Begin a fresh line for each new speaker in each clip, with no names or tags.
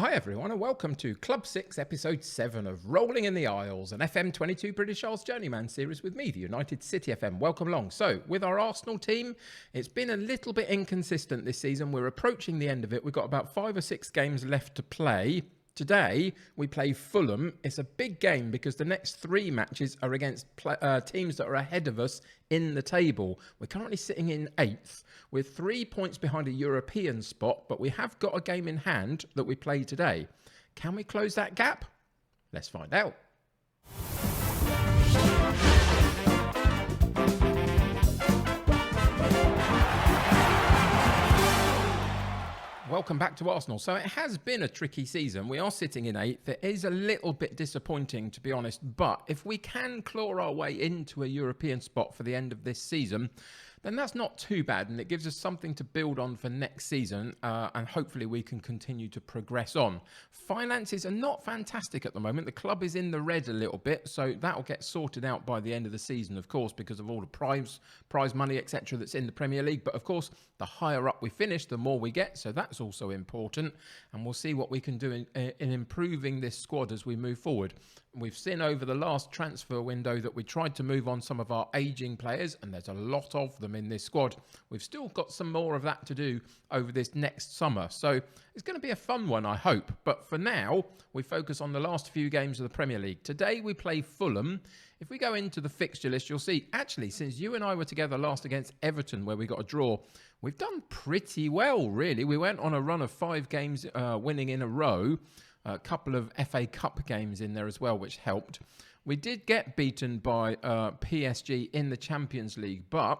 Hi everyone and welcome to Club 6 episode 7 of Rolling in the Isles, an FM22 British Isles Journeyman series with me, the United City FM. Welcome along. So with our Arsenal team, it's been a little bit inconsistent this season. We're approaching the end of it. We've got about 5 or 6 games left to play. Today, we play Fulham. It's a big game because the next 3 matches are against teams that are ahead of us in the table. We're currently sitting in 8th with 3 points behind a European spot, but we have got a game in hand that we play today. Can we close that gap? Let's find out. Welcome back to Arsenal. So it has been a tricky season. We are sitting in 8th. It is a little bit disappointing, to be honest. But if we can claw our way into a European spot for the end of this season, then that's not too bad. And it gives us something to build on for next season. And hopefully we can continue to progress on. Finances are not fantastic at the moment. The club is in the red a little bit. So that will get sorted out by the end of the season, of course, because of all the prize money, etc. that's in the Premier League. But of course, the higher up we finish, the more we get. So that's also important. And we'll see what we can do in improving this squad as we move forward. We've seen over the last transfer window that we tried to move on some of our ageing players, and there's a lot of them in this squad. We've still got some more of that to do over this next summer. So it's going to be a fun one, I hope. But for now, we focus on the last few games of the Premier League. Today, we play Fulham. If we go into the fixture list, you'll see, actually, since you and I were together last against Everton, where we got a draw, we've done pretty well, really. We went on a run of 5 games winning in a row. A couple of FA Cup games in there as well, which helped. We did get beaten by PSG in the Champions League, but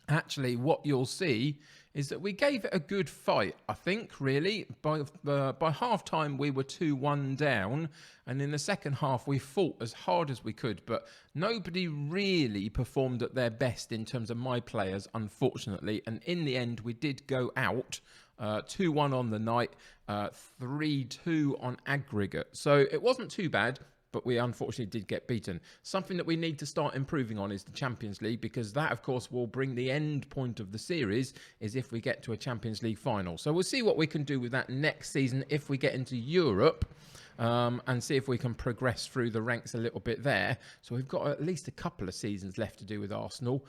actually what you'll see is that we gave it a good fight, I think, really. By half-time, we were 2-1 down, and in the second half, we fought as hard as we could, but nobody really performed at their best in terms of my players, unfortunately, and in the end, we did go out 2-1 on the night, 3-2 on aggregate. So it wasn't too bad, but we unfortunately did get beaten. Something that we need to start improving on is the Champions League, because that, of course, will bring the end point of the series, is if we get to a Champions League final. So we'll see what we can do with that next season if we get into Europe. And see if we can progress through the ranks a little bit there. So we've got at least a couple of seasons left to do with Arsenal,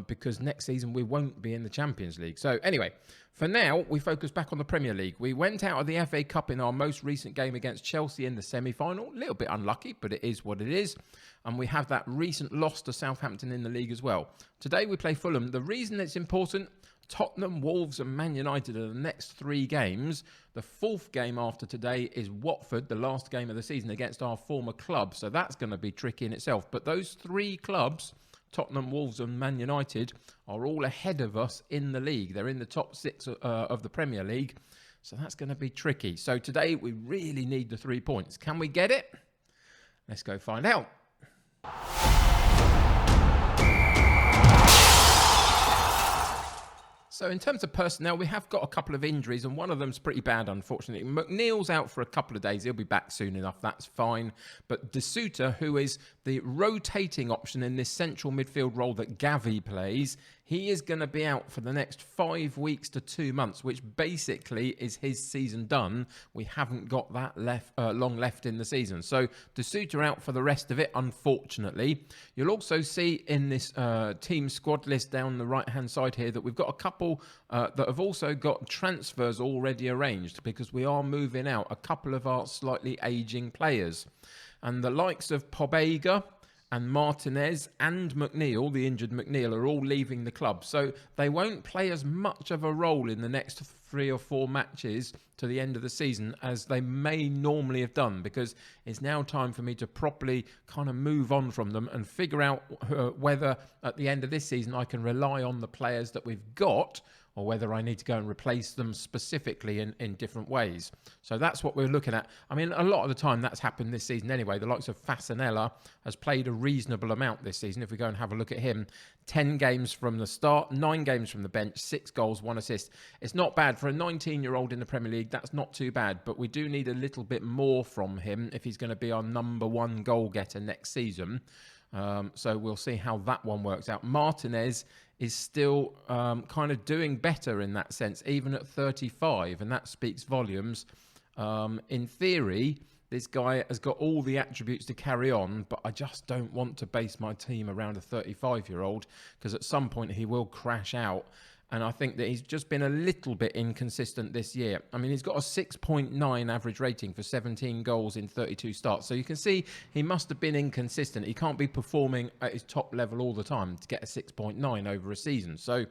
because next season we won't be in the Champions League. So anyway, for now, we focus back on the Premier League. We went out of the FA Cup in our most recent game against Chelsea in the semi-final. A little bit unlucky, but it is what it is. And we have that recent loss to Southampton in the league as well. Today we play Fulham. The reason it's important: Tottenham, Wolves and Man United are the next 3 games. The 4th game after today is Watford, the last game of the season against our former club. So that's going to be tricky in itself. But those 3 clubs, Tottenham, Wolves and Man United, are all ahead of us in the league. They're in the top 6 of the Premier League. So that's going to be tricky. So today we really need the 3 points. Can we get it? Let's go find out. So in terms of personnel, we have got a couple of injuries, and one of them's pretty bad, unfortunately. McNeil's out for a couple of days. He'll be back soon enough. That's fine. But De Souter, who is the rotating option in this central midfield role that Gavi plays, he is going to be out for the next 5 weeks to 2 months, which basically is his season done. We haven't got that long left in the season. So De Souter out for the rest of it, unfortunately. You'll also see in this team squad list down the right-hand side here that we've got a couple that have also got transfers already arranged, because we are moving out a couple of our slightly ageing players. And the likes of Pobega and Martinez and McNeil, the injured McNeil, are all leaving the club. So they won't play as much of a role in the next 3 or 4 matches to the end of the season as they may normally have done, because it's now time for me to properly kind of move on from them and figure out whether at the end of this season I can rely on the players that we've got, or whether I need to go and replace them specifically in different ways. So that's what we're looking at. I mean, a lot of the time that's happened this season anyway. The likes of Fasanella has played a reasonable amount this season. If we go and have a look at him, 10 games from the start, 9 games from the bench, 6 goals, 1 assist. It's not bad for a 19-year-old in the Premier League. That's not too bad, but we do need a little bit more from him if he's going to be our number 1 goal getter next season. So we'll see how that one works out. Martinez is still kind of doing better in that sense, even at 35, and that speaks volumes. In theory, this guy has got all the attributes to carry on, but I just don't want to base my team around a 35-year-old because at some point he will crash out. And I think that he's just been a little bit inconsistent this year. I mean, he's got a 6.9 average rating for 17 goals in 32 starts. So you can see he must have been inconsistent. He can't be performing at his top level all the time to get a 6.9 over a season. So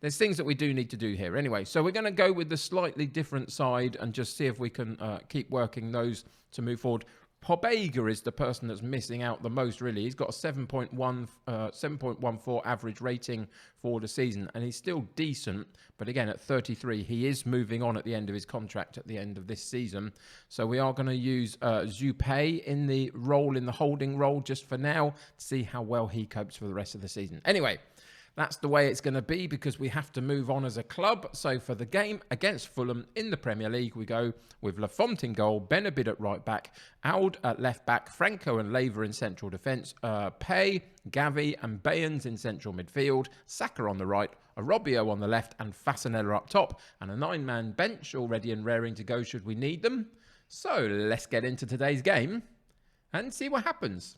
there's things that we do need to do here. Anyway, so we're going to go with the slightly different side and just see if we can keep working those to move forward. Pobega is the person that's missing out the most, really. He's got a 7.14 average rating for the season, and he's still decent. But again, at 33, he is moving on at the end of his contract at the end of this season. So we are going to use Zupay in the holding role just for now to see how well he copes for the rest of the season. Anyway, that's the way it's going to be because we have to move on as a club. So for the game against Fulham in the Premier League, we go with Lafont in goal, Benabid at right back, Aud at left back, Franco and Laver in central defence, Pay, Gavi and Bayans in central midfield, Saka on the right, Arobio on the left and Fasanella up top, and a 9-man bench already and raring to go should we need them. So let's get into today's game and see what happens.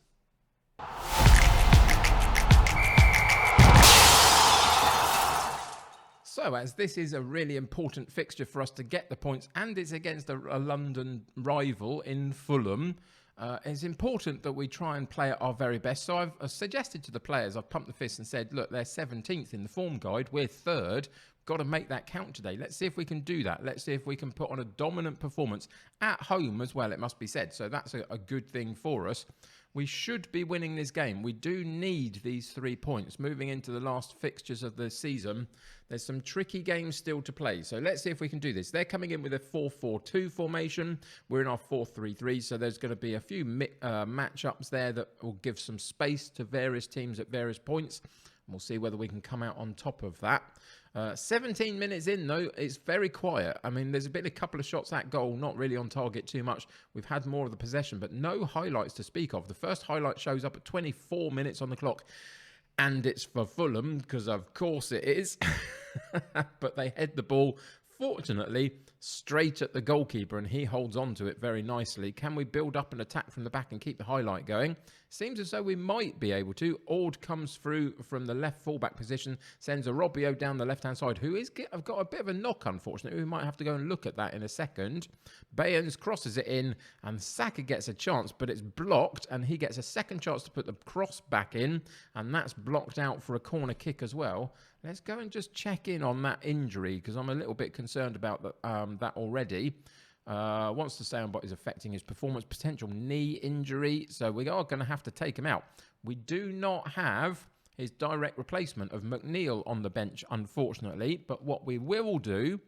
So, as this is a really important fixture for us to get the points, and it's against a London rival in Fulham, it's important that we try and play at our very best. So I've suggested to the players, I've pumped the fist and said, look, they're 17th in the form guide, we're 3rd. Got to make that count today. Let's see if we can do that. Let's see if we can put on a dominant performance at home as well, it must be said. So that's a good thing for us. We should be winning this game. We do need these 3 points. Moving into the last fixtures of the season, there's some tricky games still to play. So let's see if we can do this. They're coming in with a 4-4-2 formation. We're in our 4-3-3. So there's going to be a few matchups there that will give some space to various teams at various points. And we'll see whether we can come out on top of that. 17 minutes in, though, it's very quiet. I mean, there's been a couple of shots at goal, not really on target too much. We've had more of the possession, but no highlights to speak of. The first highlight shows up at 24 minutes on the clock, and it's for Fulham, because of course it is. But they head the ball, fortunately, straight at the goalkeeper, and he holds on to it very nicely. Can we build up an attack from the back and keep the highlight going? Seems as though we might be able to. Ord comes through from the left fullback position, sends a Arobio down the left-hand side, who is I've got a bit of a knock, unfortunately. We might have to go and look at that in a second. Bayans crosses it in, and Saka gets a chance, but it's blocked, and he gets a second chance to put the cross back in, and that's blocked out for a corner kick as well. Let's go and just check in on that injury, because I'm a little bit concerned about that already. Wants to say on what is affecting his performance, potential knee injury, so we are going to have to take him out. We do not have his direct replacement of McNeil on the bench, unfortunately, but what we will do,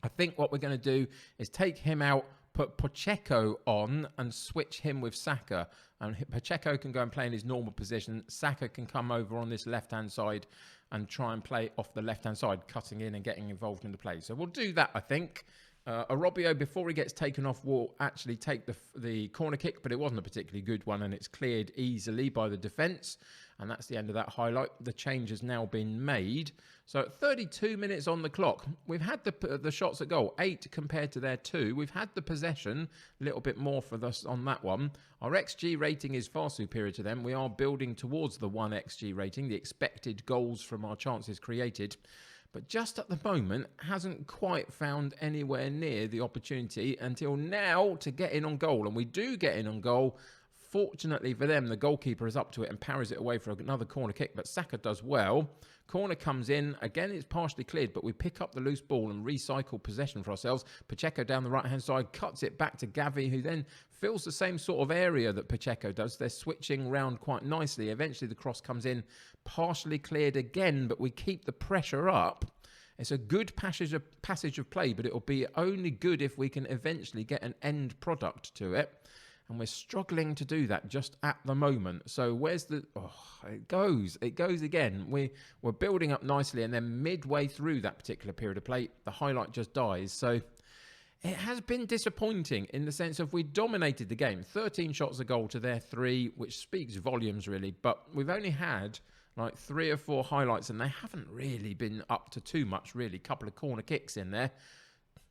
I think what we're going to do is take him out, put Pacheco on and switch him with Saka, and Pacheco can go and play in his normal position. Saka can come over on this left-hand side and try and play off the left-hand side, cutting in and getting involved in the play. So we'll do that, I think. Arobio, before he gets taken off, will actually take the corner kick, but it wasn't a particularly good one, and it's cleared easily by the defence. And that's the end of that highlight. The change has now been made. So at 32 minutes on the clock, we've had the shots at goal, 8 compared to their 2. We've had the possession, a little bit more for us on that one. Our XG rating is far superior to them. We are building towards the 1 XG rating, the expected goals from our chances created. But just at the moment, hasn't quite found anywhere near the opportunity until now to get in on goal. And we do get in on goal. Fortunately for them, the goalkeeper is up to it and parries it away for another corner kick, but Saka does well. Corner comes in. Again, it's partially cleared, but we pick up the loose ball and recycle possession for ourselves. Pacheco down the right-hand side, cuts it back to Gavi, who then fills the same sort of area that Pacheco does. They're switching round quite nicely. Eventually, the cross comes in, partially cleared again, but we keep the pressure up. It's a good passage of play, but it'll be only good if we can eventually get an end product to it. And we're struggling to do that just at the moment. So where's the... Oh, it goes again. We're building up nicely, and then midway through that particular period of play, the highlight just dies. So it has been disappointing in the sense of we dominated the game. 13 shots a goal to their 3, which speaks volumes, really. But we've only had like 3 or 4 highlights, and they haven't really been up to too much, really. A couple of corner kicks in there.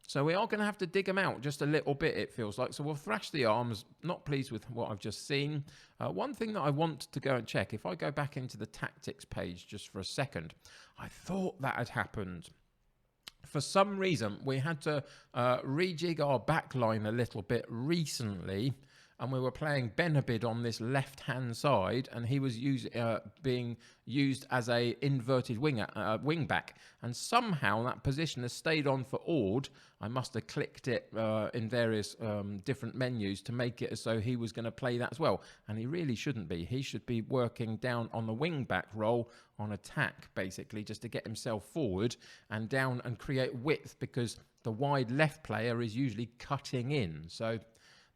So we are going to have to dig them out just a little bit, it feels like. So we'll thrash the arms. Not pleased with what I've just seen. One thing that I want to go and check, if I go back into the tactics page just for a second, I thought that had happened. For some reason, we had to rejig our backline a little bit recently, and we were playing Benabid on this left-hand side, and he was being used as a inverted wing back, and somehow that position has stayed on for Ord. I must have clicked it in various different menus to make it as though he was going to play that as well, and he really shouldn't be. He should be working down on the wing back role on attack, basically, just to get himself forward and down and create width, because the wide left player is usually cutting in. So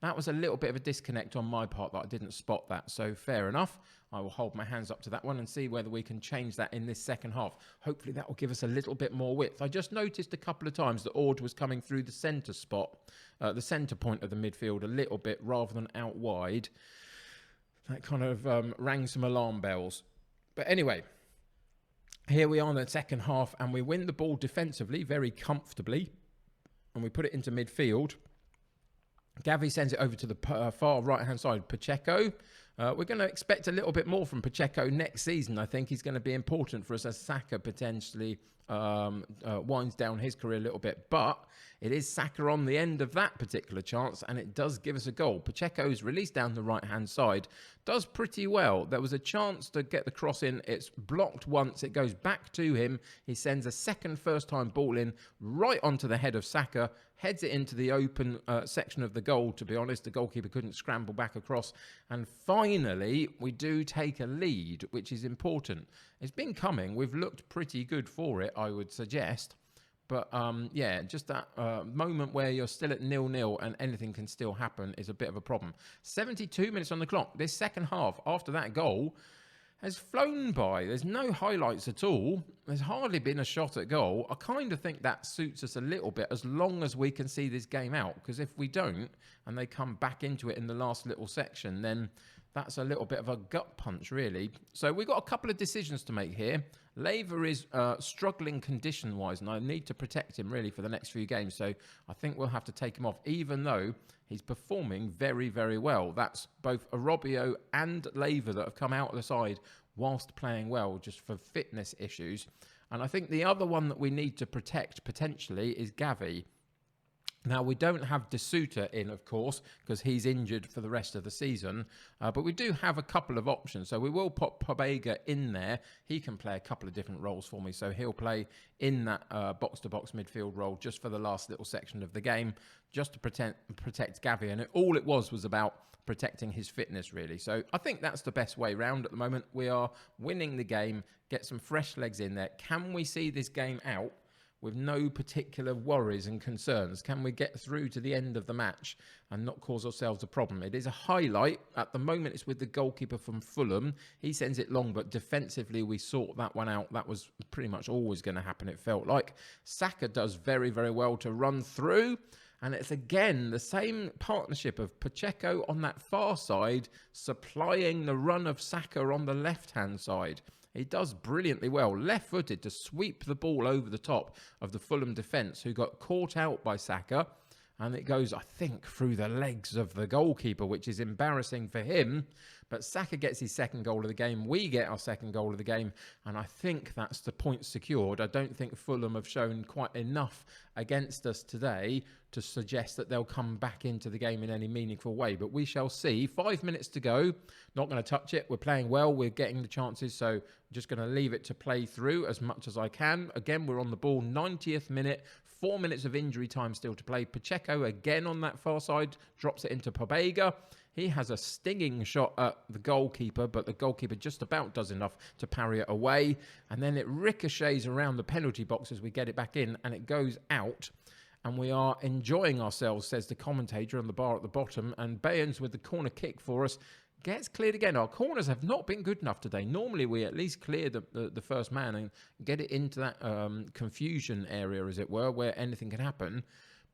that was a little bit of a disconnect on my part that I didn't spot that. So fair enough. I will hold my hands up to that one and see whether we can change that in this second half. Hopefully that will give us a little bit more width. I just noticed a couple of times that Ord was coming through the centre spot, the centre point of the midfield a little bit rather than out wide. That kind of rang some alarm bells. But anyway, here we are in the second half, and we win the ball defensively very comfortably, and we put it into midfield. Gavi sends it over to the far right-hand side. Pacheco. We're going to expect a little bit more from Pacheco next season. I think he's going to be important for us as Saka potentially winds down his career a little bit. But it is Saka on the end of that particular chance, and it does give us a goal. Pacheco's released down the right-hand side. Does pretty well. There was a chance to get the cross in. It's blocked once. It goes back to him. He sends a second first-time ball in right onto the head of Saka. Heads it into the open section of the goal, to be honest. The goalkeeper couldn't scramble back across. And finally, we do take a lead, which is important. It's been coming. We've looked pretty good for it, I would suggest. But, yeah, just that moment where you're still at 0-0 and anything can still happen is a bit of a problem. 72 minutes on the clock. This second half, after that goal, has flown by. There's no highlights at all. There's hardly been a shot at goal. I kind of think that suits us a little bit as long as we can see this game out. Because if we don't, and they come back into it in the last little section, then that's a little bit of a gut punch, really. So we've got a couple of decisions to make here. Lever is struggling condition-wise, and I need to protect him, really, for the next few games. So I think we'll have to take him off, even though he's performing very, very well. That's both Arobio and Lever that have come out of the side whilst playing well, just for fitness issues. And I think the other one that we need to protect, potentially, is Gavi. Now, we don't have De Souter in, of course, because he's injured for the rest of the season. But we do have a couple of options. So we will put Pobega in there. He can play a couple of different roles for me. So he'll play in that box-to-box midfield role just for the last little section of the game, just to protect Gavi. And all it was about protecting his fitness, really. So I think that's the best way round at the moment. We are winning the game, get some fresh legs in there. Can we see this game out with no particular worries and concerns? Can we get through to the end of the match and not cause ourselves a problem? It is a highlight. At the moment, it's with the goalkeeper from Fulham. He sends it long, but defensively, we sort that one out. That was pretty much always going to happen, it felt like. Saka does very, very well to run through. And it's again the same partnership of Pacheco on that far side, supplying the run of Saka on the left-hand side. He does brilliantly well, left-footed, to sweep the ball over the top of the Fulham defence, who got caught out by Saka. And it goes, I think, through the legs of the goalkeeper, which is embarrassing for him. But Saka gets his second goal of the game. We get our second goal of the game. And I think that's the point secured. I don't think Fulham have shown quite enough against us today to suggest that they'll come back into the game in any meaningful way. But we shall see. 5 minutes to go. Not going to touch it. We're playing well. We're getting the chances. So I'm just going to leave it to play through as much as I can. Again, we're on the ball. 90th minute. 4 minutes of injury time still to play. Pacheco again on that far side. Drops it into Pobega. He has a stinging shot at the goalkeeper, but the goalkeeper just about does enough to parry it away. And then it ricochets around the penalty box as we get it back in, and it goes out. And we are enjoying ourselves, says the commentator on the bar at the bottom. And Bayans with the corner kick for us gets cleared again. Our corners have not been good enough today. Normally, we at least clear the first man and get it into that confusion area, as it were, where anything can happen.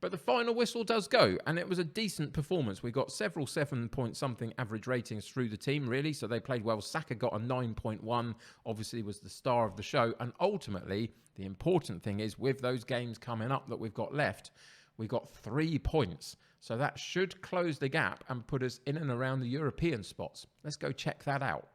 But the final whistle does go, and it was a decent performance. We got several 7-point-something average ratings through the team, really, so they played well. Saka got a 9.1, obviously was the star of the show, and ultimately, the important thing is, with those games coming up that we've got left, We got 3 points. So that should close the gap and put us in and around the European spots. Let's go check that out.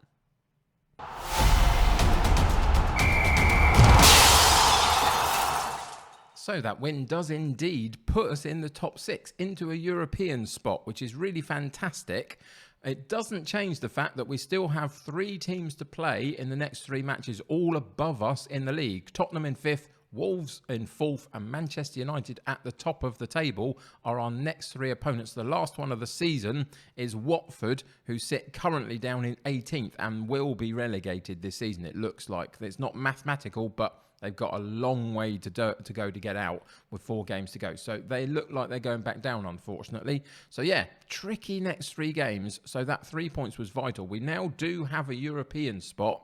So that win does indeed put us in the top 6 into a European spot, which is really fantastic. It doesn't change the fact that we still have 3 teams to play in the next 3 matches, all above us in the league. Tottenham in 5th, Wolves in 4th, and Manchester United at the top of the table are our next 3 opponents. The last one of the season is Watford, who sit currently down in 18th and will be relegated this season. It looks like it's not mathematical, but they've got a long way to go to get out with 4 games to go. So they look like they're going back down, unfortunately. So yeah, tricky next 3 games. So that 3 points was vital. We now do have a European spot.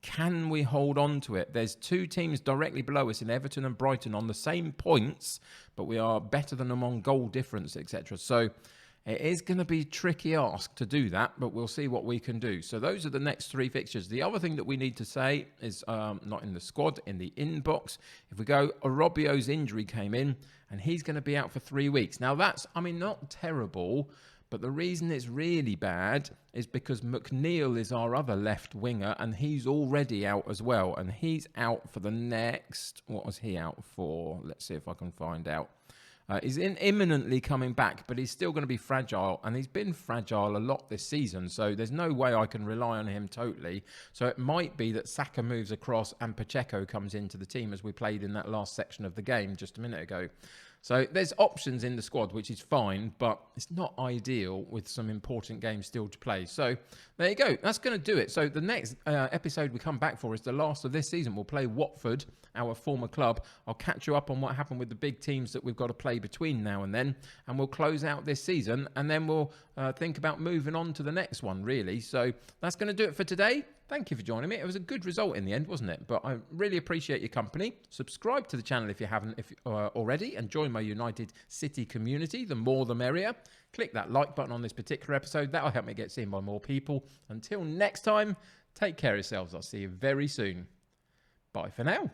Can we hold on to it? There's 2 teams directly below us in Everton and Brighton on the same points, but we are better than them on goal difference, etc. So it is going to be a tricky ask to do that, but we'll see what we can do. So those are the next 3 fixtures. The other thing that we need to say is not in the squad, in the inbox. If we go, Orobio's injury came in, and he's going to be out for 3 weeks. Now that's, not terrible, but the reason it's really bad is because McNeil is our other left winger, and he's already out as well. And he's out for the next... What was he out for? Let's see if I can find out. He's imminently coming back, but he's still going to be fragile. And he's been fragile a lot this season, so there's no way I can rely on him totally. So it might be that Saka moves across and Pacheco comes into the team, as we played in that last section of the game just a minute ago. So there's options in the squad, which is fine, but it's not ideal with some important games still to play. So there you go. That's going to do it. So the next episode we come back for is the last of this season. We'll play Watford, our former club. I'll catch you up on what happened with the big teams that we've got to play between now and then. And we'll close out this season, and then we'll think about moving on to the next one, really. So that's going to do it for today. Thank you for joining me. It was a good result in the end, wasn't it? But I really appreciate your company. Subscribe to the channel if you haven't already, and join my United City community. The more the merrier. Click that like button on this particular episode. That'll help me get seen by more people. Until next time, take care of yourselves. I'll see you very soon. Bye for now.